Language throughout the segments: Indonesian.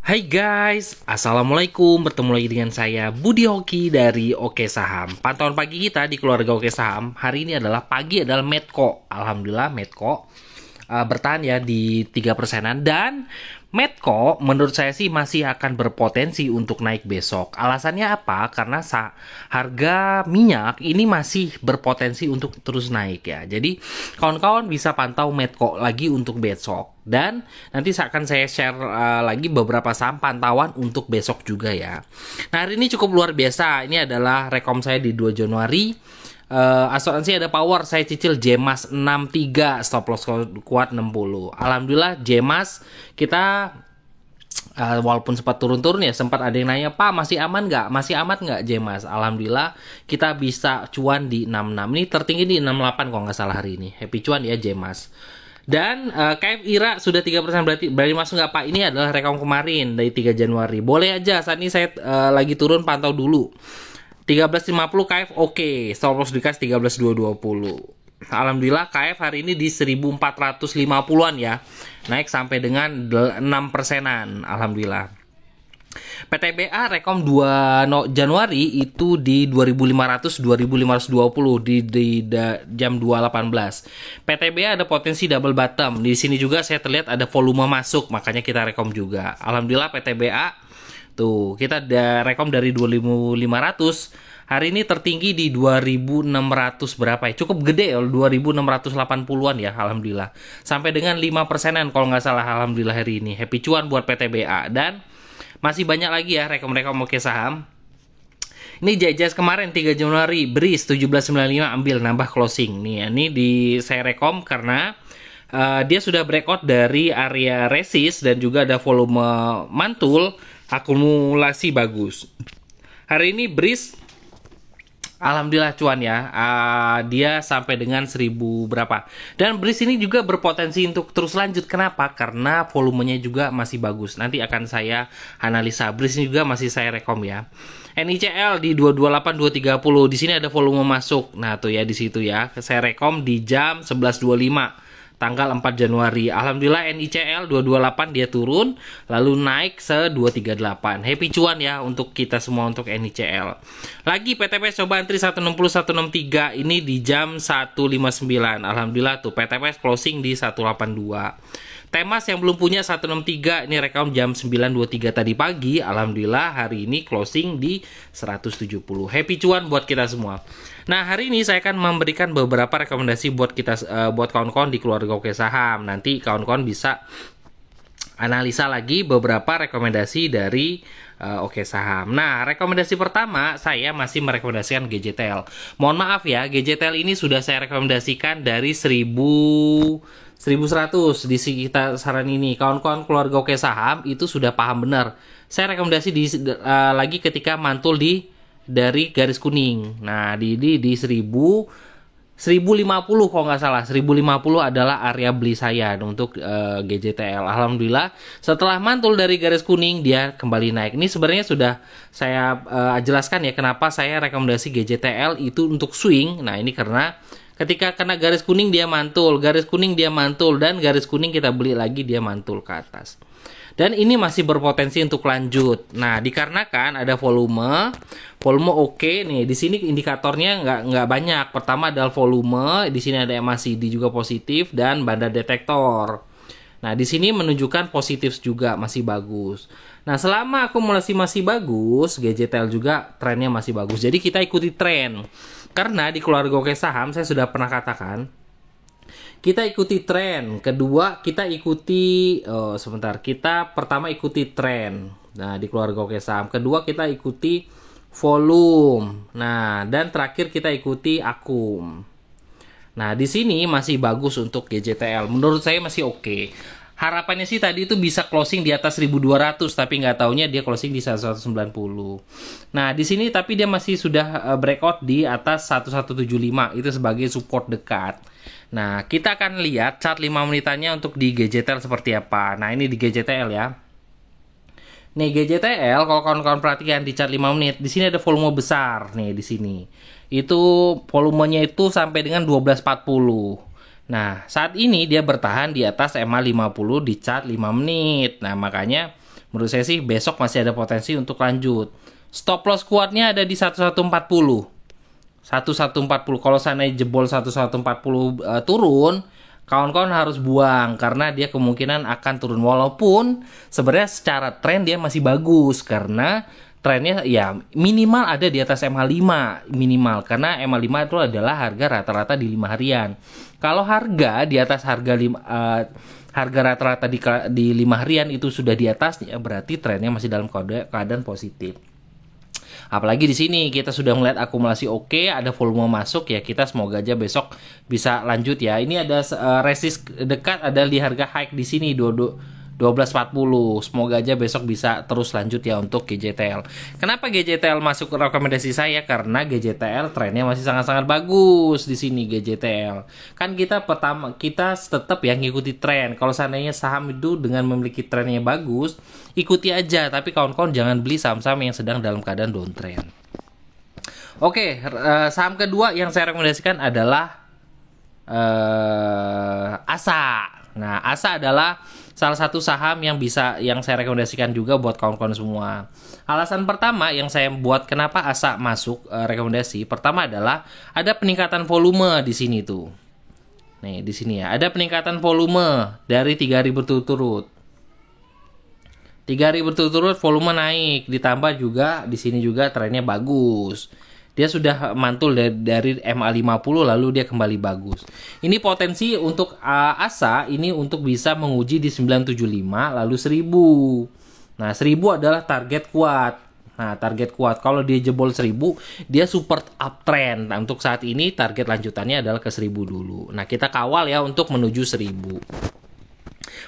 Hai guys, Assalamualaikum. Bertemu lagi dengan saya Budi Hoki dari Oke Saham. Pantauan pagi kita di keluarga Oke Saham hari ini adalah Medco. Alhamdulillah Medco bertahan ya di 3%-an, dan Medco menurut saya sih masih akan berpotensi untuk naik besok. Alasannya apa? Karena harga minyak ini masih berpotensi untuk terus naik ya. Jadi kawan-kawan bisa pantau Medco lagi untuk besok. Dan nanti akan saya share lagi beberapa saham pantauan untuk besok juga ya. Nah, hari ini cukup luar biasa. Ini adalah rekom saya di 2 Januari. Asuransi ada power, saya cicil JMAS 63, stop loss kuat 60. Alhamdulillah JMAS kita walaupun sempat turun-turun ya, sempat ada yang nanya, Pak masih aman nggak? Masih aman nggak JMAS? Alhamdulillah kita bisa cuan di 66. Ini tertinggi di 68 kalau nggak salah hari ini. Happy cuan ya JMAS. Dan KF IRA sudah 3%, berarti masuk nggak Pak? Ini adalah rekom kemarin dari 3 Januari. Boleh aja, saat ini saya lagi turun, pantau dulu. 13.50 KF oke, stop loss dikasih 13.220. Alhamdulillah KF hari ini di 1450-an ya. Naik sampai dengan 6%-an. Alhamdulillah. PTBA rekom 2 Januari itu di 2500-2520 di jam 2.18. PTBA ada potensi double bottom. Di sini juga saya terlihat ada volume masuk, makanya kita rekom juga. Alhamdulillah PTBA tuh, kita ada rekom dari 2500. Hari ini tertinggi di 2600 berapa ya? Cukup gede ya, 2680-an ya, alhamdulillah. Sampai dengan 5%-an kalau nggak salah, alhamdulillah hari ini. Happy cuan buat PTBA. Dan masih banyak lagi ya rekom-rekom Oke Saham. Ini JJS kemarin 3 Januari, BRIS 1795 ambil, nambah closing. Nih, ini saya rekom karena dia sudah breakout dari area resist dan juga ada volume mantul, akumulasi bagus. Hari ini BRIS alhamdulillah cuan ya, dia sampai dengan 1000 berapa. Dan BRIS ini juga berpotensi untuk terus lanjut. Kenapa? Karena volumenya juga masih bagus. Nanti akan saya analisa. BRIS ini juga masih saya rekom ya. NICL di 228 230. Di sini ada volume masuk. Nah, tuh ya di situ ya. Saya rekom di jam 11.25. Tanggal 4 Januari. Alhamdulillah NICL 228 dia turun, lalu naik se 238. Happy cuan ya untuk kita semua untuk NICL. Lagi PTPS coba antri 160 163 ini di jam 1.59. Alhamdulillah tuh PTPS closing di 182. Temas yang belum punya 163 ini rekam jam 9.23 tadi pagi. Alhamdulillah hari ini closing di 170. Happy cuan buat kita semua. Nah, hari ini saya akan memberikan beberapa rekomendasi buat kita, buat kawan-kawan di keluarga Oke Saham. Nanti kawan-kawan bisa analisa lagi beberapa rekomendasi dari Oke Saham. Nah, rekomendasi pertama saya masih merekomendasikan GJTL. Mohon maaf ya, GJTL ini sudah saya rekomendasikan dari 1100 di sekitar saran ini. Kawan-kawan keluarga Oke Saham itu sudah paham benar. Saya rekomendasi lagi ketika mantul dari garis kuning. Nah, di 1050 kalau nggak salah. 1050 adalah area beli saya untuk GJTL. Alhamdulillah setelah mantul dari garis kuning dia kembali naik. Ini sebenarnya sudah saya jelaskan ya kenapa saya rekomendasi GJTL itu untuk swing. Nah, ini karena ketika kena garis kuning dia mantul, dan garis kuning kita beli lagi dia mantul ke atas. Dan ini masih berpotensi untuk lanjut. Nah, dikarenakan ada volume oke nih. Di sini indikatornya nggak banyak. Pertama adalah volume, di sini ada MACD juga positif dan banda detektor. Nah, di sini menunjukkan positif juga masih bagus. Nah, selama akumulasi masih bagus, GJTL juga trennya masih bagus. Jadi kita ikuti tren. Karena di keluarga Oke Saham saya sudah pernah katakan, kita ikuti tren. Kedua, kita ikuti kita pertama ikuti tren. Nah, di keluarga Oke Saham. Kedua, kita ikuti volume. Nah, dan terakhir kita ikuti akum. Nah, di sini masih bagus untuk GJTL. Menurut saya masih oke. Harapannya sih tadi itu bisa closing di atas 1200, tapi nggak taunya dia closing di 1190. Nah, di sini tapi dia masih sudah breakout di atas 1175, itu sebagai support dekat. Nah, kita akan lihat chart 5 menitannya untuk di GJTL seperti apa. Nah, ini di GJTL ya. Nih, GJTL kalau kawan-kawan perhatikan di chart 5 menit, di sini ada volume besar nih di sini. Itu volumenya itu sampai dengan 1240. Nah, saat ini dia bertahan di atas MA 50 di chart 5 menit. Nah, makanya menurut saya sih besok masih ada potensi untuk lanjut. Stop loss kuatnya ada di 1140. 1140. Kalau seandainya jebol 1140 turun, kawan-kawan harus buang karena dia kemungkinan akan turun. Walaupun sebenarnya secara tren dia masih bagus karena trennya ya minimal ada di atas MA5 minimal, karena MA5 itu adalah harga rata-rata di 5 harian. Kalau harga di atas harga rata-rata di 5 harian itu sudah di atasnya, berarti trennya masih dalam keadaan positif. Apalagi di sini kita sudah melihat akumulasi oke, ada volume masuk ya, kita semoga aja besok bisa lanjut ya. Ini ada resist dekat, ada di harga high di sini 1240. Semoga aja besok bisa terus lanjut ya untuk GJTL. Kenapa GJTL masuk ke rekomendasi saya? Karena GJTL trennya masih sangat-sangat bagus di sini GJTL. Kan kita tetap yang ngikuti tren. Kalau seandainya saham itu dengan memiliki trennya bagus, ikuti aja. Tapi kawan-kawan jangan beli saham-saham yang sedang dalam keadaan downtrend. Oke, saham kedua yang saya rekomendasikan adalah ASA. Nah, ASA adalah salah satu saham yang saya rekomendasikan juga buat kawan-kawan semua. Alasan pertama yang saya buat kenapa ASA masuk rekomendasi, pertama adalah ada peningkatan volume di sini tuh. Nih, di sini ya, ada peningkatan volume dari 3 hari berturut-turut. 3 hari berturut-turut volume naik, ditambah juga di sini juga trennya bagus. Dia sudah mantul dari MA50 lalu dia kembali bagus. Ini potensi untuk ASA ini untuk bisa menguji di 975 lalu 1000. Nah, 1000 adalah target kuat. Nah, target kuat kalau dia jebol 1000, dia support uptrend. Nah, untuk saat ini target lanjutannya adalah ke 1000 dulu. Nah, kita kawal ya untuk menuju 1000.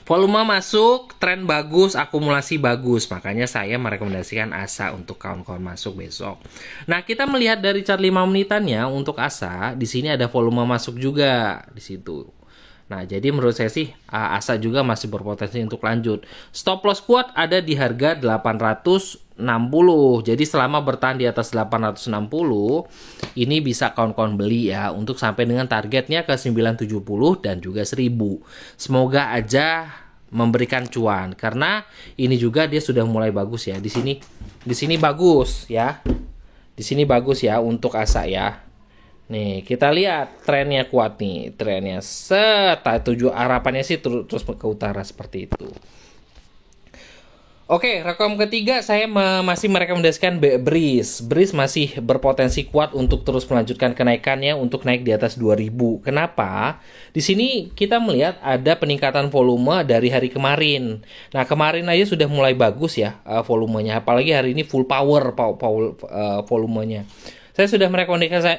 Volume masuk, tren bagus, akumulasi bagus. Makanya saya merekomendasikan ASA untuk kawan-kawan masuk besok. Nah, kita melihat dari chart 5 menitannya untuk ASA, di sini ada volume masuk juga di situ. Nah, jadi menurut saya sih ASA juga masih berpotensi untuk lanjut. Stop loss kuat ada di harga 860. Jadi selama bertahan di atas 860, ini bisa kawan-kawan beli ya untuk sampai dengan targetnya ke 970 dan juga 1000. Semoga aja memberikan cuan karena ini juga dia sudah mulai bagus ya. Di sini bagus ya. Di sini bagus ya untuk ASA ya. Nih, kita lihat trennya kuat nih, trennya harapannya sih terus ke utara seperti itu. Oke, rekom ketiga saya masih merekomendasikan BRIS. BRIS masih berpotensi kuat untuk terus melanjutkan kenaikannya untuk naik di atas 2000. Kenapa? Di sini kita melihat ada peningkatan volume dari hari kemarin. Nah, kemarin aja sudah mulai bagus ya volumenya, apalagi hari ini full power volumenya. Saya sudah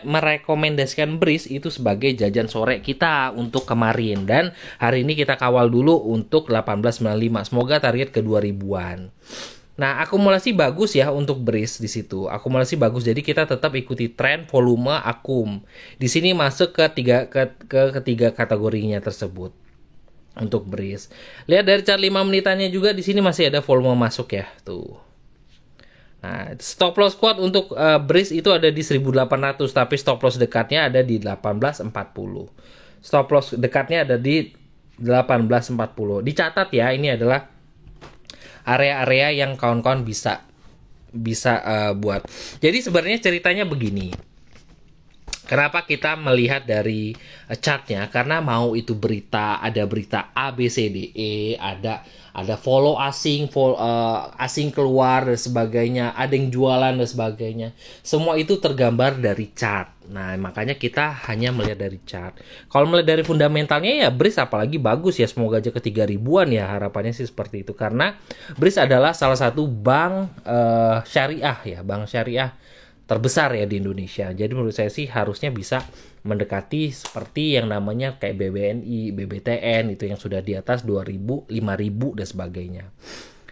merekomendasikan BRIS itu sebagai jajan sore kita untuk kemarin. Dan hari ini kita kawal dulu untuk 1895. Semoga target ke 2000-an. Nah, akumulasi bagus ya untuk BRIS di situ. Akumulasi bagus, jadi kita tetap ikuti tren volume akum. Di sini masuk ke ketiga kategorinya tersebut untuk BRIS. Lihat dari chart 5 menitannya juga di sini masih ada volume masuk ya, tuh. Nah, stop loss kuat untuk BRIS itu ada di 1800, tapi stop loss dekatnya ada di 1840. Stop loss dekatnya ada di 1840. Dicatat ya, ini adalah area-area yang kawan-kawan bisa buat. Jadi sebenarnya ceritanya begini. Kenapa kita melihat dari chartnya? Karena mau itu ada berita A, B, C, D, E, ada follow asing keluar dan sebagainya, ada yang jualan dan sebagainya. Semua itu tergambar dari chart. Nah, makanya kita hanya melihat dari chart. Kalau melihat dari fundamentalnya ya BRIS apalagi bagus ya, semoga aja ke 3000-an ya, harapannya sih seperti itu. Karena BRIS adalah salah satu bank syariah ya, bank syariah terbesar ya di Indonesia. Jadi menurut saya sih harusnya bisa mendekati seperti yang namanya kayak BBNI, BBTN itu yang sudah di atas 2000, 5000 dan sebagainya.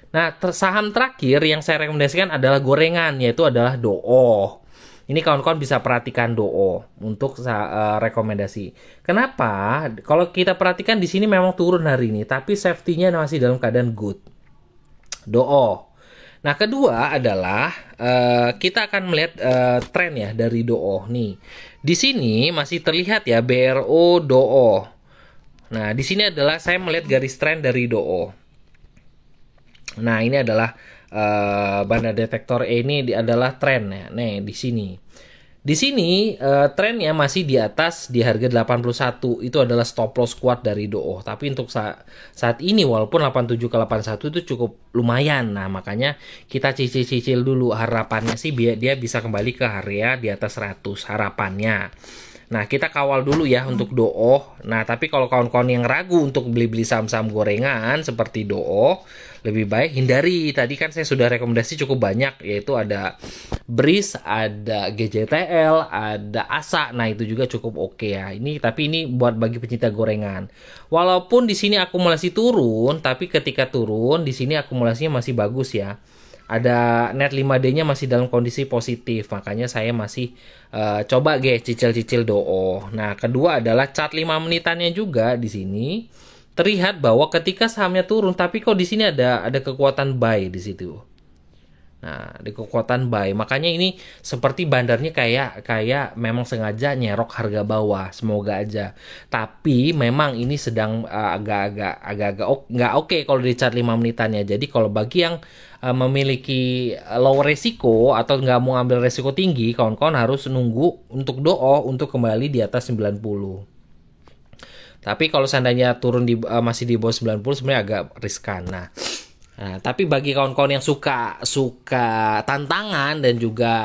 Nah, saham terakhir yang saya rekomendasikan adalah gorengan, yaitu adalah DOO. Ini kawan-kawan bisa perhatikan DOO untuk rekomendasi. Kenapa? Kalau kita perhatikan di sini memang turun hari ini, tapi safety-nya masih dalam keadaan good. DOO. Nah, kedua adalah kita akan melihat tren ya dari DOO nih. Di sini masih terlihat ya BRO DOO. Nah, di sini adalah saya melihat garis tren dari DOO. Nah, ini adalah banda detektor E ini adalah tren ya. Nih, di sini. Di sini trennya masih di atas di harga 81. Itu adalah stop loss kuat dari DOO. Tapi untuk saat ini walaupun 87 ke 81 itu cukup lumayan. Nah, makanya kita cicil-cicil dulu, harapannya sih biar dia bisa kembali ke area di atas 100 harapannya. Nah, kita kawal dulu ya untuk DOO. Nah, tapi kalau kawan-kawan yang ragu untuk beli-beli saham-saham gorengan seperti DOO, lebih baik hindari. Tadi kan saya sudah rekomendasi cukup banyak, yaitu ada BRIS, ada GJTL, ada ASA. Nah, itu juga cukup oke ya. Tapi ini buat bagi pencinta gorengan. Walaupun di sini akumulasi turun, tapi ketika turun di sini akumulasinya masih bagus ya. Ada net 5D-nya masih dalam kondisi positif, makanya saya masih coba cicil-cicil DOO. Nah, kedua adalah chart 5 menitannya juga di sini. Terlihat bahwa ketika sahamnya turun, tapi kok di sini ada kekuatan buy di situ. Nah, di kekuatan buy. Makanya ini seperti bandarnya kayak memang sengaja nyerok harga bawah. Semoga aja. Tapi memang ini sedang agak-agak nggak oke kalau di chart 5 menitannya. Jadi kalau bagi yang memiliki low resiko atau nggak mau ambil resiko tinggi, kawan-kawan harus nunggu untuk DOO untuk kembali di atas 90. Tapi kalau seandainya turun masih di bawah 90 sebenarnya agak riskan. Nah, tapi bagi kawan-kawan yang suka tantangan dan juga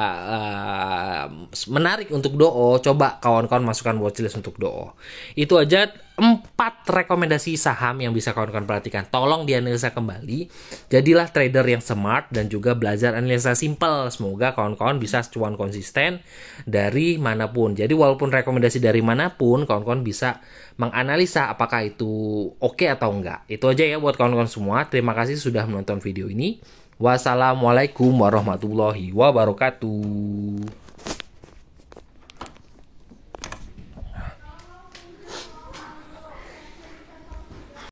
menarik untuk DOO, coba kawan-kawan masukkan watchlist untuk DOO. Itu aja 4 rekomendasi saham yang bisa kawan-kawan perhatikan. Tolong dianalisa kembali. Jadilah trader yang smart dan juga belajar analisa simple. Semoga kawan-kawan bisa cuan konsisten dari manapun. Jadi walaupun rekomendasi dari manapun, kawan-kawan bisa menganalisa apakah itu oke atau enggak. Itu aja ya buat kawan-kawan semua. Terima kasih sudah menonton video ini. Wassalamualaikum warahmatullahi wabarakatuh.